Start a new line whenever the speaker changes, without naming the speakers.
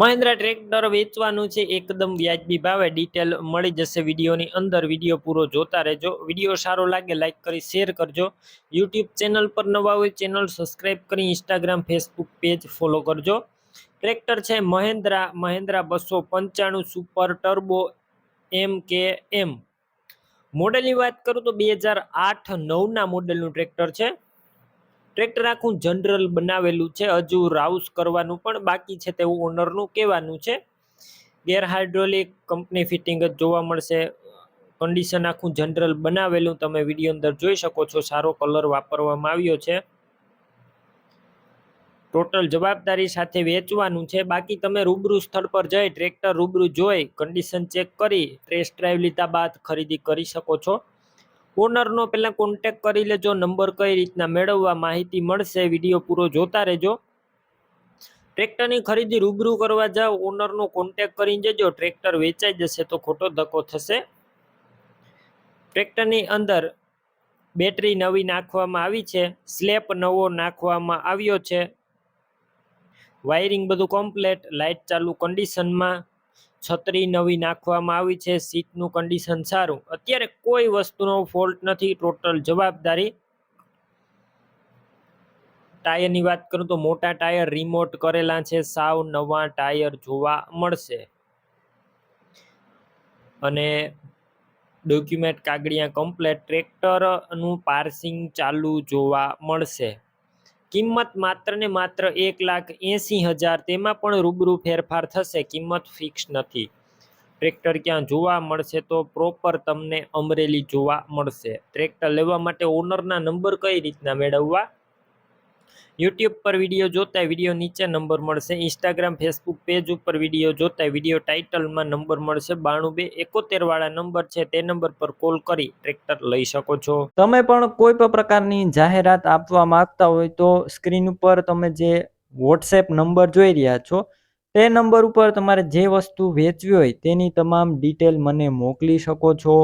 Mahindra tractor વેચવાનું છે એકદમ વ્યાજબી ભાવે. ડિટેલ મળી જશે વિડીયોની અંદર. વિડીયો પૂરો જોતા રહેજો. વિડીયો સારો લાગે લાઈક કરી શેર કરજો. યુટ્યુબ ચેનલ પર નવા હોય ચેનલ સબસ્ક્રાઈબ કરી ઇન્સ્ટાગ્રામ ફેસબુક પેજ ફોલો કરજો. ટ્રેક્ટર છે મહિન્દ્રા 295 સુપર ટર્બો MKM. મોડેલની વાત કરું તો 2008-9ના મોડેલનું ટ્રેક્ટર છે. ટ્રેક્ટર આખું જનરલ બનાવેલું છે, હજુ રાઉસ કરવાનું પણ બાકી છે તેવું ઓનરનું કહેવાનું છે. ગેર હાઇડ્રોલિક કંપની ફિટિંગ જ જોવા મળશે. કન્ડિશન આખું જનરલ બનાવેલું તમે વિડીયો અંદર જોઈ શકો છો. સારો કલર વાપરવામાં આવ્યો છે. ટોટલ જવાબદારી સાથે વેચવાનું છે. બાકી તમે રૂબરૂ સ્થળ પર જઈ ટ્રેક્ટર રૂબરૂ જોઈ કન્ડિશન ચેક કરી ટેસ્ટ ડ્રાઈવ લીધા બાદ ખરીદી કરી શકો છો. ઓનરનો પહેલા કોન્ટેક્ટ કરી લેજો. નંબર કઈ રીતના મેળવવા માહિતી મળશે. વિડીયો પૂરો જોતા રહેજો. ટ્રેક્ટરની ખરીદી રૂબરૂ કરવા જાઓ ઓનરનો કોન્ટેક્ટ કરીને જજો. ટ્રેક્ટર વેચાઈ જશે તો ખોટો ધક્કો થશે. ટ્રેક્ટરની અંદર બેટરી નવી નાખવામાં આવી છે. સ્લેપ નવો નાખવામાં આવ્યો છે. વાયરિંગ બધું કમ્પ્લેટ. લાઇટ ચાલુ કન્ડિશનમાં. છત્રી નવી નાખવામાં આવી છે. સીટનું કન્ડિશન સારું. અત્યારે કોઈ વસ્તુનો ફોલ્ટ નથી. ટોટલ જવાબદારી. ટાયરની વાત કરું તો મોટા ટાયર રિમોટ કરેલા છે. સાવ નવા ટાયર જોવા મળશે. અને ડોક્યુમેન્ટ કાગળિયા કમ્પ્લેટ. ટ્રેક્ટરનું પાર્સિંગ ચાલુ જોવા મળશે. કિંમત માત્ર ને માત્ર 1,80,000. તેમાં પણ રૂબરૂ ફેરફાર થશે. કિંમત ફિક્સ નથી. ટ્રેક્ટર ક્યાં જોવા મળશે તો પ્રોપર તમને અમરેલી જોવા મળશે. ટ્રેક્ટર લેવા માટે ઓનરના નંબર કઈ રીતના મેળવવા? યુટ્યુબ પર વિડીયો જોતા વિડીયો નીચે નંબર મળશે. ઇન્સ્ટાગ્રામ ફેસબુક પેજ ઉપર વિડીયો જોતા વિડીયો ટાઇટલમાં નંબર મળશે. 9271 વાળા નંબર છે તે નંબર પર કોલ કરી ટ્રેક્ટર લઈ શકો છો.
તમે પણ કોઈ પણ પ્રકારની જાહેરાત આપવા માંગતા હોય તો સ્ક્રીન ઉપર તમે જે વોટ્સએપ નંબર જોઈ રહ્યા છો તે નંબર ઉપર તમારે જે વસ્તુ વેચવી હોય તેની તમામ ડિટેલ મને મોકલી શકો છો.